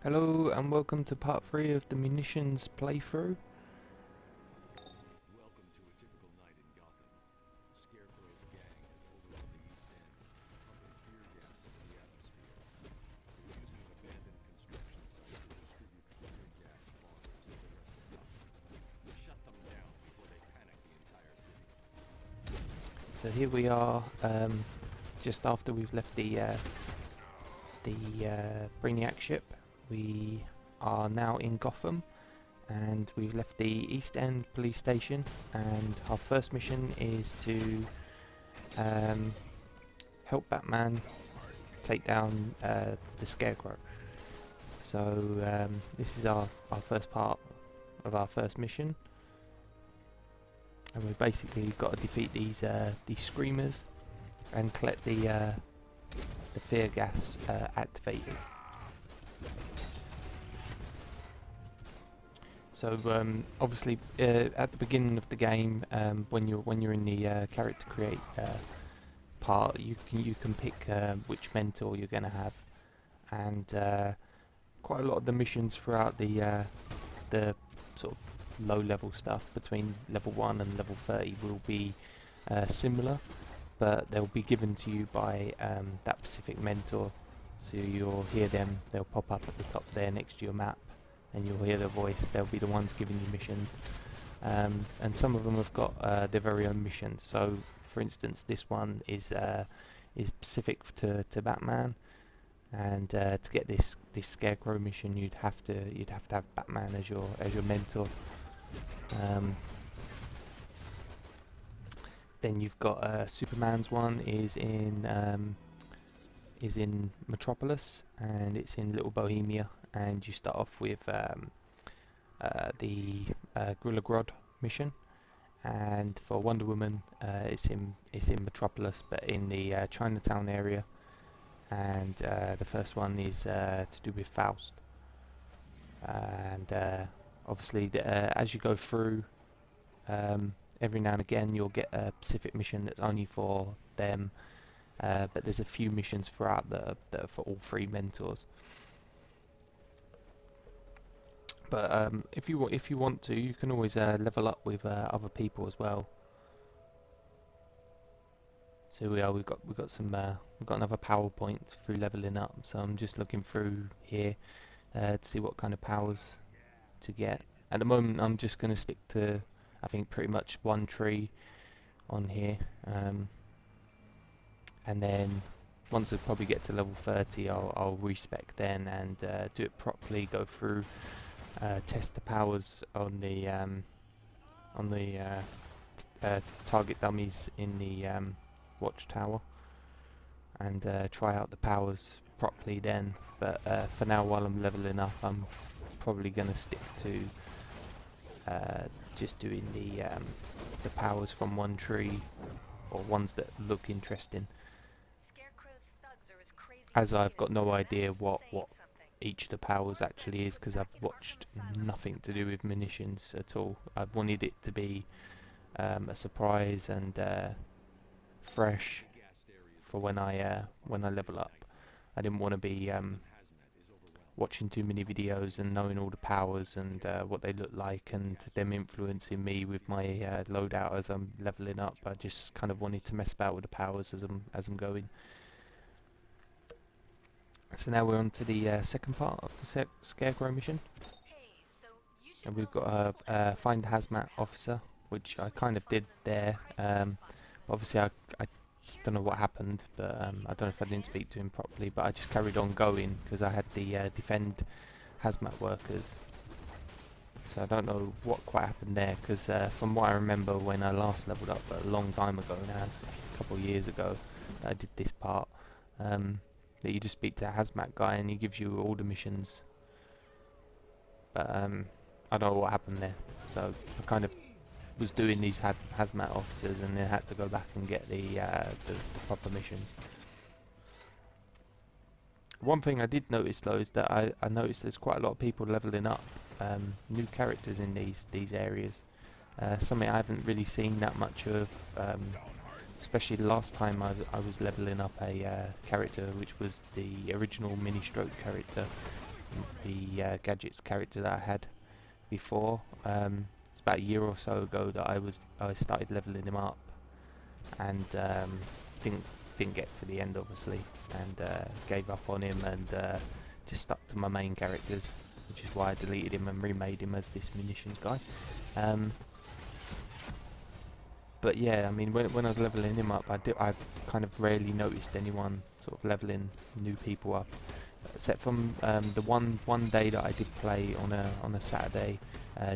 Hello and welcome to part 3 of the Munitions playthrough. Welcome to a typical night in Gotham. Scarecrow's gang has overrun the East End, pumping fear gas into the atmosphere. They're using an abandoned construction site to distribute fear gas bombers to the rest of Gotham. Shut them down before they panic the entire city. So here we are, just after we've left the Brainiac ship. We are now in Gotham and we've left the East End police station, and our first mission is to help Batman take down the Scarecrow. So this is our first part of our first mission, and we've basically got to defeat these screamers and collect the fear gas activated. So obviously at the beginning of the game, when you're in the character create part, you can pick which mentor you're going to have, and quite a lot of the missions throughout the sort of low level stuff between level 1 and level 30 will be similar, but they'll be given to you by that specific mentor. So you'll hear them, they'll pop up at the top there next to your map, and you'll hear their voice. They'll be the ones giving you missions, and some of them have got their very own missions. So for instance, this one is specific to Batman, and to get this Scarecrow mission, you'd have to have Batman as your mentor. Then you've got Superman's one is in Metropolis, and it's in Little Bohemia, and you start off with the Gorilla Grodd mission. And for Wonder Woman, it's in Metropolis, but in the Chinatown area. And the first one is to do with Faust. And obviously, as you go through, every now and again you'll get a specific mission that's only for them. But there's a few missions throughout that are for all three mentors. But if you want to, you can always level up with other people as well. So we've got some we've got another PowerPoint through leveling up. So I'm just looking through here to see what kind of powers to get. At the moment, I'm just going to stick to, I think, pretty much one tree on here. And then once I probably get to level 30, I'll respec then and do it properly. Go through, test the powers on the target dummies in the watchtower, and try out the powers properly then. But for now, while I'm leveling up, I'm probably going to stick to just doing the powers from one tree, or ones that look interesting, as I've got no idea what each of the powers actually is, because I've watched nothing to do with Munitions at all. I wanted it to be a surprise and fresh for when I level up. I didn't want to be watching too many videos and knowing all the powers and what they look like, and them influencing me with my loadout as I'm leveling up. I just kind of wanted to mess about with the powers as I'm going. So now we're on to the second part of the Scarecrow mission, and we've got a find the hazmat officer, which I kind of did there. Obviously I don't know what happened, but I don't know if I didn't speak to him properly, but I just carried on going because I had the defend hazmat workers. So I don't know what quite happened there, because from what I remember when I last leveled up a long time ago now, a couple of years ago, I did this part, that you just speak to a hazmat guy and he gives you all the missions. But I don't know what happened there, so I kind of was doing these hazmat officers and then had to go back and get the proper missions. One thing I did notice though is that I noticed there's quite a lot of people leveling up, new characters in these areas. Something I haven't really seen that much of, especially the last time I was leveling up a character, which was the original Mini Stroke character the gadgets character that I had before. It's about a year or so ago that I started leveling him up, and didn't didn't get to the end obviously, and gave up on him, and just stuck to my main characters, which is why I deleted him and remade him as this munitions guy. But yeah, I mean, when I was leveling him up, I kind of rarely noticed anyone sort of leveling new people up, except from the one day that I did play on a Saturday.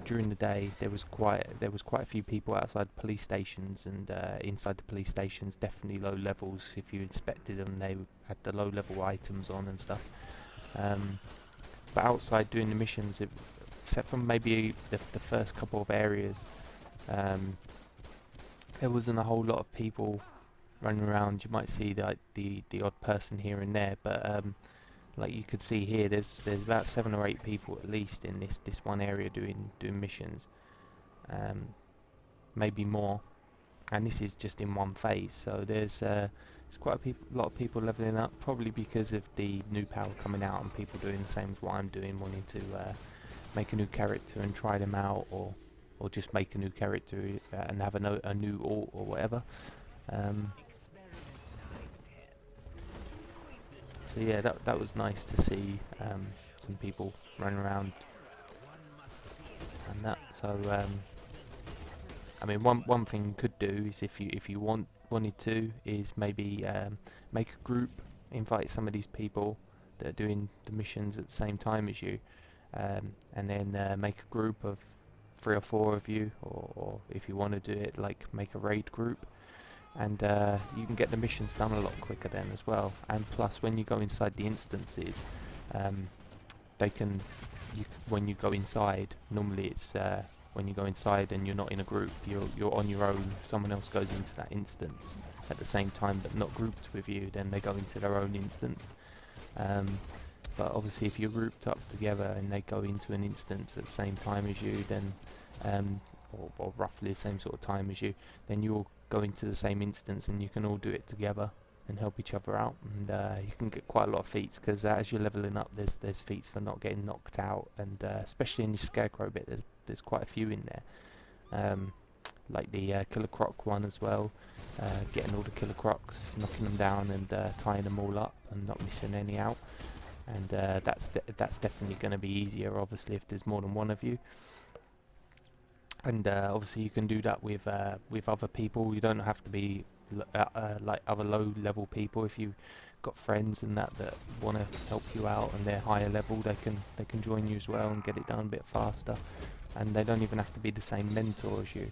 During the day, there was quite a few people outside police stations, and inside the police stations, definitely low levels. If you inspected them, they had the low level items on and stuff. But outside doing the missions, except from maybe the first couple of areas, there wasn't a whole lot of people running around. You might see like the odd person here and there, but like you could see here, there's about 7 or 8 people at least in this one area doing missions, maybe more, and this is just in one phase. So there's quite a lot of people leveling up, probably because of the new power coming out and people doing the same as what I'm doing, wanting to make a new character and try them out, or just make a new character and have a new alt or whatever. So yeah, that was nice to see some people running around and that. So I mean, one thing you could do is, if you wanted to, is maybe make a group, invite some of these people that are doing the missions at the same time as you, and then make a group of 3 or 4 of you, or if you want to do it, like make a raid group, and you can get the missions done a lot quicker then as well. And plus, when you go inside the instances, when you go inside, normally it's when you go inside and you're not in a group, you're on your own. If someone else goes into that instance at the same time but not grouped with you, then they go into their own instance. But obviously, if you're grouped up together and they go into an instance at the same time as you, then or roughly the same sort of time as you, then you all go into the same instance and you can all do it together and help each other out, and you can get quite a lot of feats, because as you're leveling up, there's feats for not getting knocked out, and especially in the Scarecrow bit, there's quite a few in there, like the Killer Croc one as well, getting all the Killer Crocs, knocking them down and tying them all up and not missing any out, and that's definitely going to be easier, obviously, if there's more than one of you. And obviously you can do that with other people. You don't have to be like other low level people. If you've got friends and that want to help you out and they're higher level, they can join you as well and get it done a bit faster. And they don't even have to be the same mentor as you.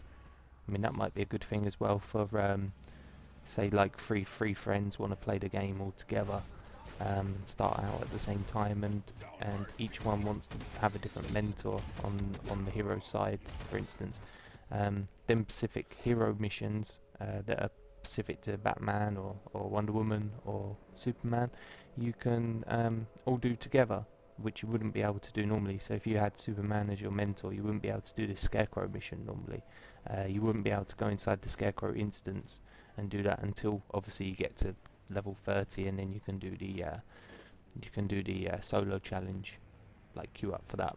I mean, that might be a good thing as well for say like three friends want to play the game all together, start out at the same time, and each one wants to have a different mentor on the hero side, for instance. Then specific hero missions that are specific to Batman or Wonder Woman or Superman, you can all do together, which you wouldn't be able to do normally. So if you had Superman as your mentor, you wouldn't be able to do the Scarecrow mission normally. You wouldn't be able to go inside the Scarecrow instance and do that until obviously you get to level 30, and then you can do the solo challenge, like queue up for that.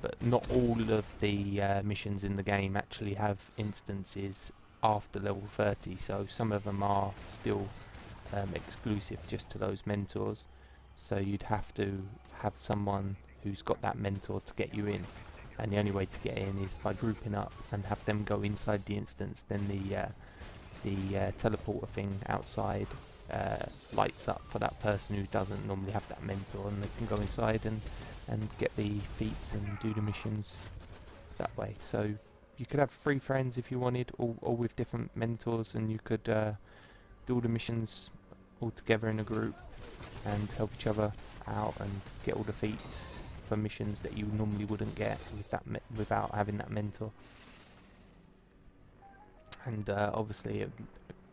But not all of the missions in the game actually have instances after level 30, so some of them are still exclusive just to those mentors, so you'd have to have someone who's got that mentor to get you in, and the only way to get in is by grouping up and have them go inside the instance. Then the teleporter thing outside lights up for that person who doesn't normally have that mentor, and they can go inside and get the feats and do the missions that way. So you could have 3 friends if you wanted, all with different mentors, and you could do all the missions all together in a group and help each other out and get all the feats for missions that you normally wouldn't get with that without having that mentor. And obviously it would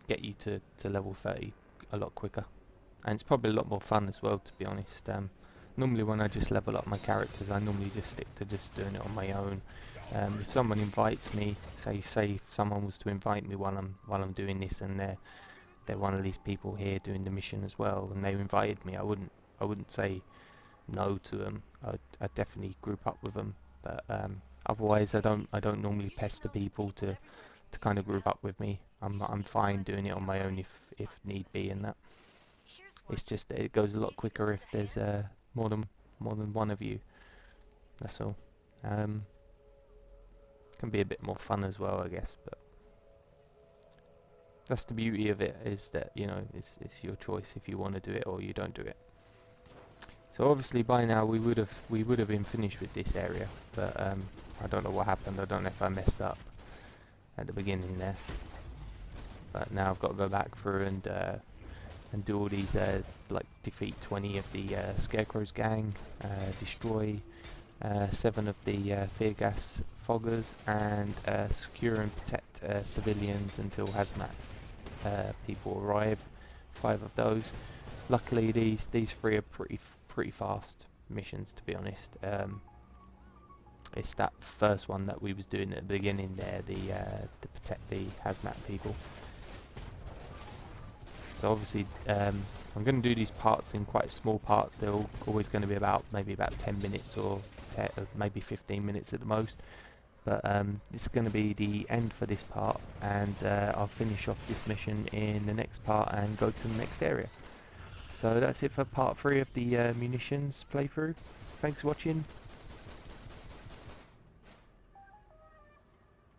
get you to level 30 a lot quicker, and it's probably a lot more fun as well, to be honest. Normally when I just level up my characters, I normally just stick to just doing it on my own. If someone invites me, say if someone was to invite me while I'm doing this, and they're one of these people here doing the mission as well, and they invited me, I wouldn't I wouldn't say no to them. I'd definitely group up with them, but otherwise I don't normally pester people to kind of group up with me. I'm fine doing it on my own if need be, and that. It's just that it goes a lot quicker if there's more than one of you. That's all. Can be a bit more fun as well, I guess, but that's the beauty of it, is that, you know, it's your choice if you want to do it or you don't do it. So obviously by now we would have been finished with this area, but I don't know what happened. I don't know if I messed up at the beginning there, but now I've got to go back through and do all these like defeat 20 of the Scarecrow's gang, destroy 7 of the fear gas foggers, and secure and protect civilians until hazmat people arrive. 5 of those. Luckily these 3 are pretty fast missions, to be honest. It's that first one that we was doing at the beginning there, the protect the hazmat people. So obviously I'm going to do these parts in quite small parts. They're always going to be maybe about 10 minutes or maybe 15 minutes at the most. But this is going to be the end for this part, and I'll finish off this mission in the next part and go to the next area. So that's it for part 3 of the munitions playthrough. Thanks for watching.